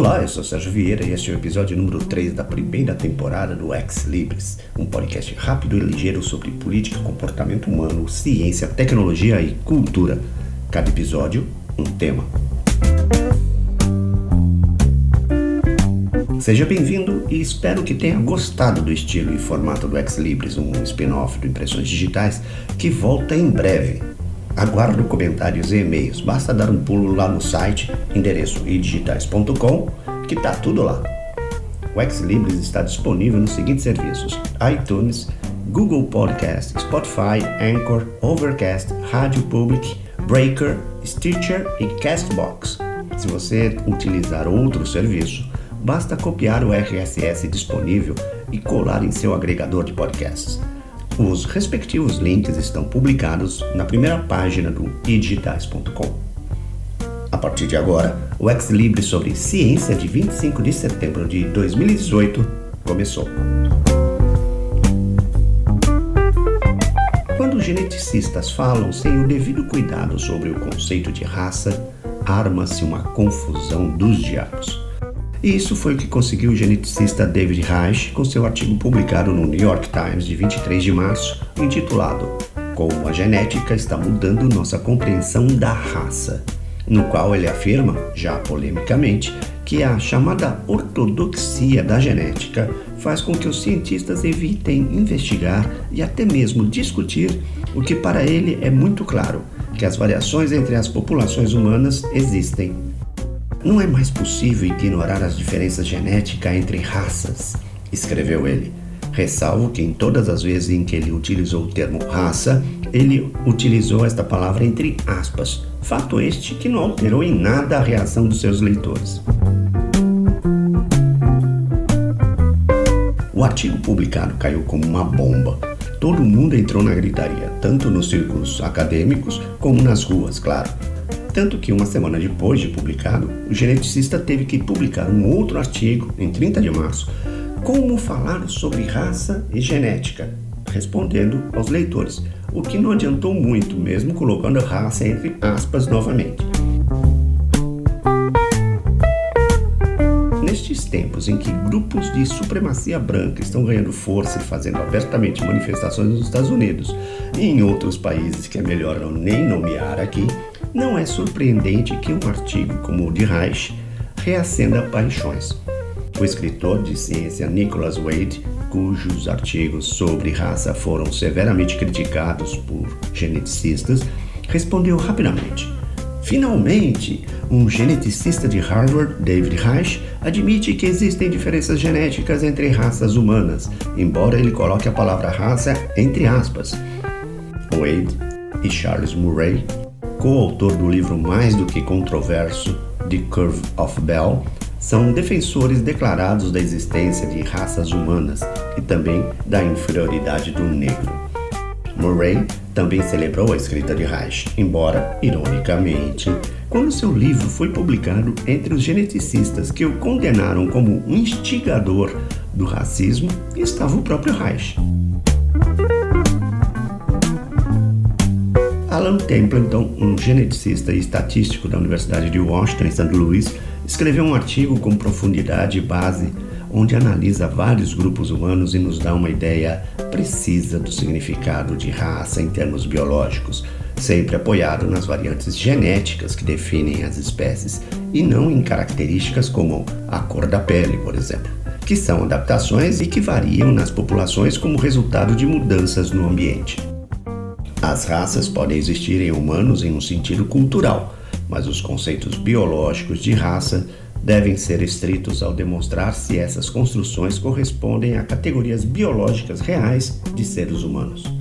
Olá, eu sou Sérgio Vieira e este é o episódio número 3 da primeira temporada do Ex Libris, um podcast rápido e ligeiro sobre política, comportamento humano, ciência, tecnologia e cultura. Cada episódio, um tema. Seja bem-vindo e espero que tenha gostado do estilo e formato do Ex Libris, um spin-off do Impressões Digitais que volta em breve. Aguardo comentários e e-mails, basta dar um pulo lá no site, endereço idigitais.com, que tá tudo lá. O Ex Libris está disponível nos seguintes serviços: iTunes, Google Podcast, Spotify, Anchor, Overcast, Rádio Public, Breaker, Stitcher e Castbox. Se você utilizar outro serviço, basta copiar o RSS disponível e colar em seu agregador de podcasts. Os respectivos links estão publicados na primeira página do idigitais.com. A partir de agora, o Ex Libris sobre ciência de 25 de setembro de 2018 começou. Quando geneticistas falam sem o devido cuidado sobre o conceito de raça, arma-se uma confusão dos diabos. E isso foi o que conseguiu o geneticista David Reich com seu artigo publicado no New York Times de 23 de março, intitulado Como a genética está mudando nossa compreensão da raça, no qual ele afirma, já polemicamente, que a chamada ortodoxia da genética faz com que os cientistas evitem investigar e até mesmo discutir o que para ele é muito claro, que as variações entre as populações humanas existem. Não é mais possível ignorar as diferenças genéticas entre raças, escreveu ele. Ressalvo que em todas as vezes em que ele utilizou o termo raça, ele utilizou esta palavra entre aspas, fato este que não alterou em nada a reação dos seus leitores. O artigo publicado caiu como uma bomba. Todo mundo entrou na gritaria, tanto nos círculos acadêmicos como nas ruas, claro. Tanto que uma semana depois de publicado, o geneticista teve que publicar um outro artigo, em 30 de março, como falar sobre raça e genética, respondendo aos leitores, o que não adiantou muito, mesmo colocando raça entre aspas novamente. Nestes tempos em que grupos de supremacia branca estão ganhando força e fazendo abertamente manifestações nos Estados Unidos e em outros países que é melhor nem nomear aqui, não é surpreendente que um artigo como o de Reich reacenda paixões. O escritor de ciência Nicholas Wade, cujos artigos sobre raça foram severamente criticados por geneticistas, respondeu rapidamente. Finalmente, um geneticista de Harvard, David Reich, admite que existem diferenças genéticas entre raças humanas, embora ele coloque a palavra raça entre aspas. Wade e Charles Murray, coautor do livro mais do que controverso The Curve of Bell, são defensores declarados da existência de raças humanas e também da inferioridade do negro. Murray também celebrou a escrita de Reich, embora, ironicamente, quando seu livro foi publicado, entre os geneticistas que o condenaram como um instigador do racismo estava o próprio Reich. Alan Templeton, um geneticista e estatístico da Universidade de Washington, em St. Louis, escreveu um artigo com profundidade e base, onde analisa vários grupos humanos e nos dá uma ideia precisa do significado de raça em termos biológicos, sempre apoiado nas variantes genéticas que definem as espécies e não em características como a cor da pele, por exemplo, que são adaptações e que variam nas populações como resultado de mudanças no ambiente. As raças podem existir em humanos em um sentido cultural, mas os conceitos biológicos de raça devem ser estritos ao demonstrar se essas construções correspondem a categorias biológicas reais de seres humanos.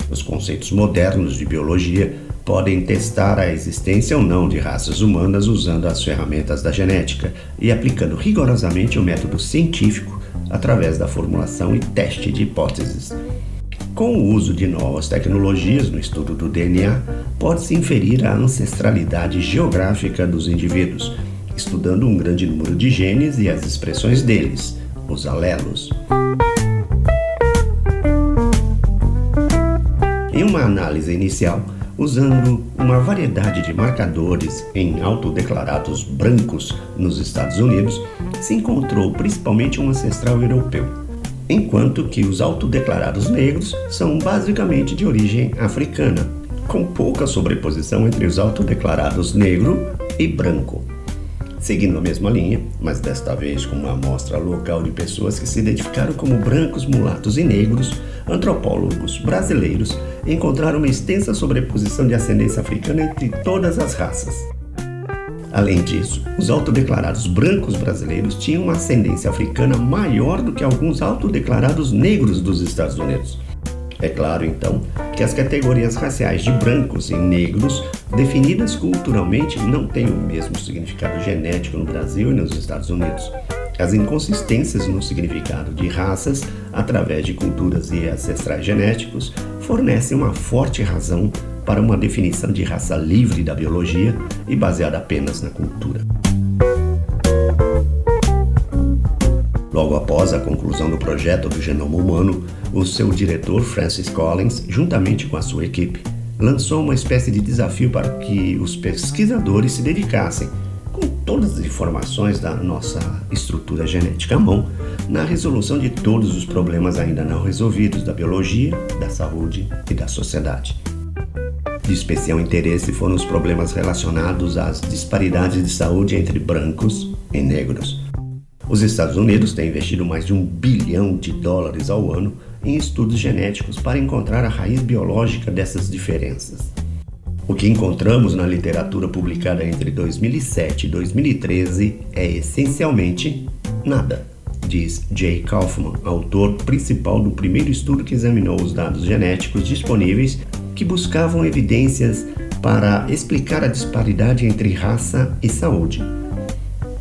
Os conceitos modernos de biologia podem testar a existência ou não de raças humanas usando as ferramentas da genética e aplicando rigorosamente o método científico através da formulação e teste de hipóteses. Com o uso de novas tecnologias no estudo do DNA, pode-se inferir a ancestralidade geográfica dos indivíduos, estudando um grande número de genes e as expressões deles, os alelos. Em uma análise inicial, usando uma variedade de marcadores em autodeclarados brancos nos Estados Unidos, se encontrou principalmente um ancestral europeu, enquanto que os autodeclarados negros são basicamente de origem africana, com pouca sobreposição entre os autodeclarados negro e branco. Seguindo a mesma linha, mas desta vez com uma amostra local de pessoas que se identificaram como brancos, mulatos e negros, antropólogos brasileiros encontraram uma extensa sobreposição de ascendência africana entre todas as raças. Além disso, os autodeclarados brancos brasileiros tinham uma ascendência africana maior do que alguns autodeclarados negros dos Estados Unidos. É claro, então, que as categorias raciais de brancos e negros, definidas culturalmente, não têm o mesmo significado genético no Brasil e nos Estados Unidos. As inconsistências no significado de raças, através de culturas e ancestrais genéticos, fornecem uma forte razão para uma definição de raça livre da biologia e baseada apenas na cultura. Logo após a conclusão do projeto do genoma humano, o seu diretor, Francis Collins, juntamente com a sua equipe, lançou uma espécie de desafio para que os pesquisadores se dedicassem, com todas as informações da nossa estrutura genética à mão, na resolução de todos os problemas ainda não resolvidos da biologia, da saúde e da sociedade. De especial interesse foram os problemas relacionados às disparidades de saúde entre brancos e negros. Os Estados Unidos têm investido mais de $1 bilhão ao ano em estudos genéticos para encontrar a raiz biológica dessas diferenças. O que encontramos na literatura publicada entre 2007 e 2013 é essencialmente nada, diz Jay Kaufman, autor principal do primeiro estudo que examinou os dados genéticos disponíveis que buscavam evidências para explicar a disparidade entre raça e saúde.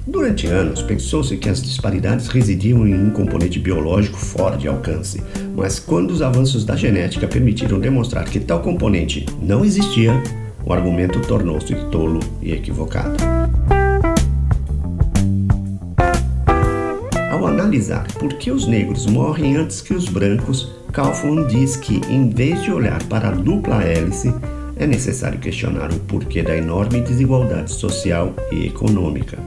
Durante anos, pensou-se que as disparidades residiam em um componente biológico fora de alcance, mas quando os avanços da genética permitiram demonstrar que tal componente não existia, o argumento tornou-se tolo e equivocado. Ao analisar por que os negros morrem antes que os brancos, Kaufman diz que, em vez de olhar para a dupla hélice, é necessário questionar o porquê da enorme desigualdade social e econômica.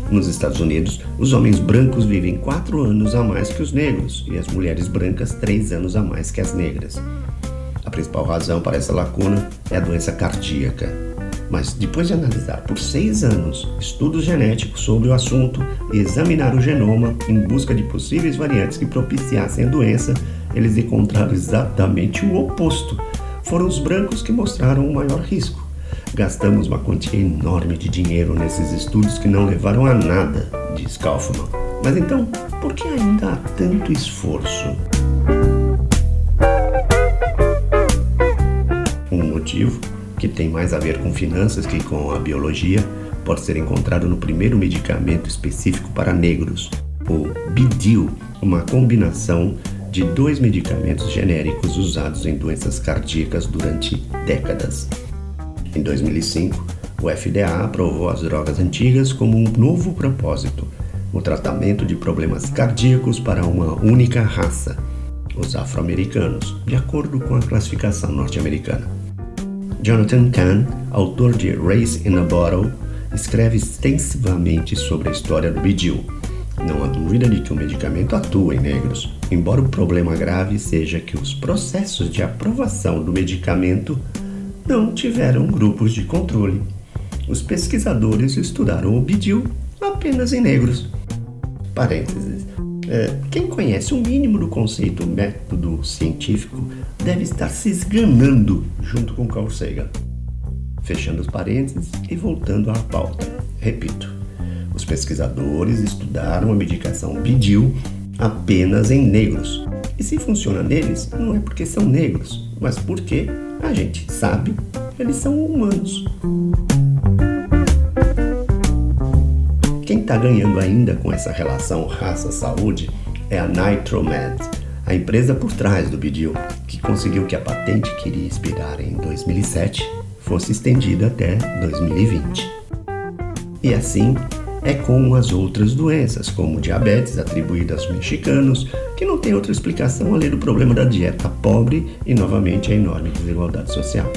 Nos Estados Unidos, os homens brancos vivem 4 anos a mais que os negros e as mulheres brancas 3 anos a mais que as negras. A principal razão para essa lacuna é a doença cardíaca. Mas depois de analisar por 6 anos estudos genéticos sobre o assunto e examinar o genoma em busca de possíveis variantes que propiciassem a doença, eles encontraram exatamente o oposto. Foram os brancos que mostraram o maior risco. Gastamos uma quantia enorme de dinheiro nesses estudos que não levaram a nada, diz Kaufman. Mas então, por que ainda há tanto esforço? Um motivo, que tem mais a ver com finanças que com a biologia, pode ser encontrado no primeiro medicamento específico para negros, o Bidil, uma combinação de 2 medicamentos genéricos usados em doenças cardíacas durante décadas. Em 2005, o FDA aprovou as drogas antigas como um novo propósito, o tratamento de problemas cardíacos para uma única raça, os afro-americanos, de acordo com a classificação norte-americana. Jonathan Cahn, autor de Race in a Bottle, escreve extensivamente sobre a história do Bidil. Não há dúvida de que o medicamento atua em negros, embora o problema grave seja que os processos de aprovação do medicamento não tiveram grupos de controle. Os pesquisadores estudaram o Bidil apenas em negros. Parênteses. Quem conhece o mínimo do conceito método científico deve estar se esganando junto com Carl Sagan. Fechando os parênteses e voltando à pauta. Repito, os pesquisadores estudaram a medicação Bidil apenas em negros. E se funciona neles, não é porque são negros, mas porque a gente sabe que eles são humanos. Quem está ganhando ainda com essa relação raça-saúde é a Nitromed, a empresa por trás do Bidil, que conseguiu que a patente que iria expirar em 2007 fosse estendida até 2020. E assim é com as outras doenças, como diabetes atribuída aos mexicanos, que não tem outra explicação além do problema da dieta pobre e, novamente, a enorme desigualdade social.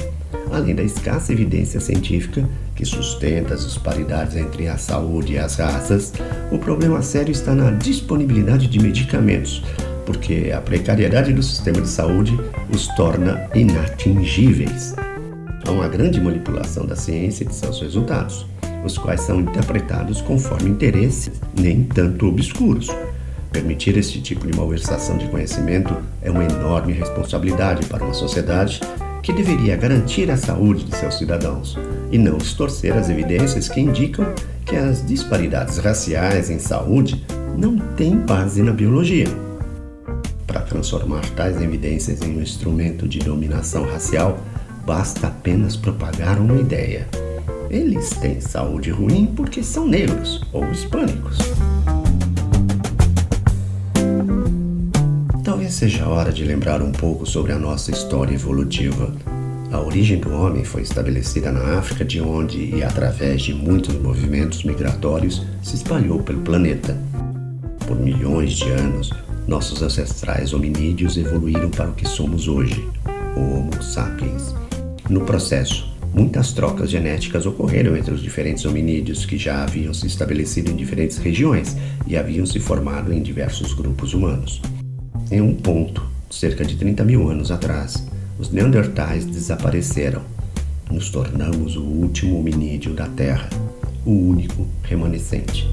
Além da escassa evidência científica que sustenta as disparidades entre a saúde e as raças, o problema sério está na disponibilidade de medicamentos, porque a precariedade do sistema de saúde os torna inatingíveis. Há uma grande manipulação da ciência e de seus resultados, os quais são interpretados conforme interesses nem tanto obscuros. Permitir este tipo de malversação de conhecimento é uma enorme responsabilidade para uma sociedade que deveria garantir a saúde de seus cidadãos e não distorcer as evidências que indicam que as disparidades raciais em saúde não têm base na biologia. Para transformar tais evidências em um instrumento de dominação racial, basta apenas propagar uma ideia. Eles têm saúde ruim porque são negros ou hispânicos. Talvez seja a hora de lembrar um pouco sobre a nossa história evolutiva. A origem do homem foi estabelecida na África, de onde, e através de muitos movimentos migratórios, se espalhou pelo planeta. Por milhões de anos, nossos ancestrais hominídeos evoluíram para o que somos hoje, o Homo sapiens. No processo, muitas trocas genéticas ocorreram entre os diferentes hominídeos que já haviam se estabelecido em diferentes regiões e haviam se formado em diversos grupos humanos. Em um ponto, cerca de 30 mil anos atrás, os Neandertais desapareceram. Nos tornamos o último hominídeo da Terra, o único remanescente.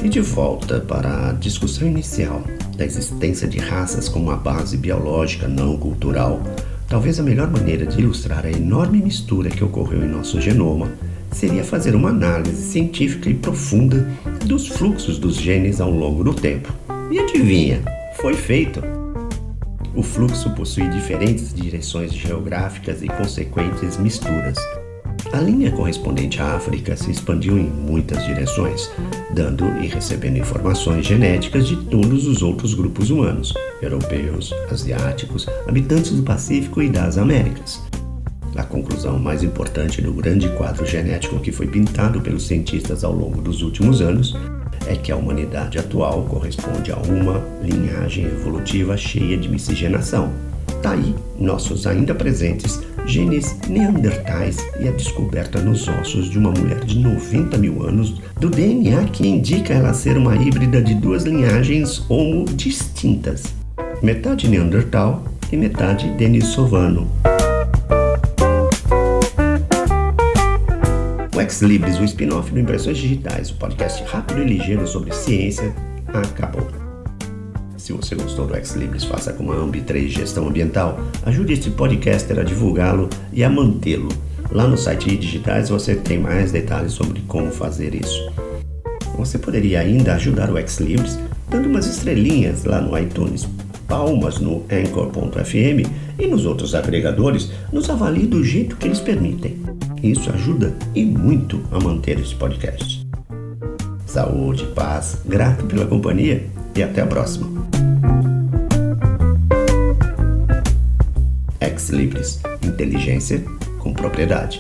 E de volta para a discussão inicial da existência de raças como uma base biológica não cultural, talvez a melhor maneira de ilustrar a enorme mistura que ocorreu em nosso genoma seria fazer uma análise científica e profunda dos fluxos dos genes ao longo do tempo. E adivinha, foi feito! O fluxo possui diferentes direções geográficas e consequentes misturas. A linha correspondente à África se expandiu em muitas direções, dando e recebendo informações genéticas de todos os outros grupos humanos, europeus, asiáticos, habitantes do Pacífico e das Américas. A conclusão mais importante do grande quadro genético que foi pintado pelos cientistas ao longo dos últimos anos é que a humanidade atual corresponde a uma linhagem evolutiva cheia de miscigenação. Daí, nossos ainda presentes genes neandertais e a descoberta nos ossos de uma mulher de 90 mil anos do DNA que indica ela ser uma híbrida de duas linhagens homo distintas, metade neandertal e metade denisovano. O Ex Libris, o spin-off do Impressões Digitais, o podcast rápido e ligeiro sobre ciência, acabou. Se você gostou do Ex Libris, faça como a Ambi3 Gestão Ambiental, ajude este podcaster a divulgá-lo e a mantê-lo. Lá no site Digitais você tem mais detalhes sobre como fazer isso. Você poderia ainda ajudar o Ex Libris dando umas estrelinhas lá no iTunes, palmas no Anchor.fm e nos outros agregadores, nos avalie do jeito que eles permitem. Isso ajuda e muito a manter esse podcast. Saúde, paz, grato pela companhia e até a próxima. Ex Libris, inteligência com propriedade.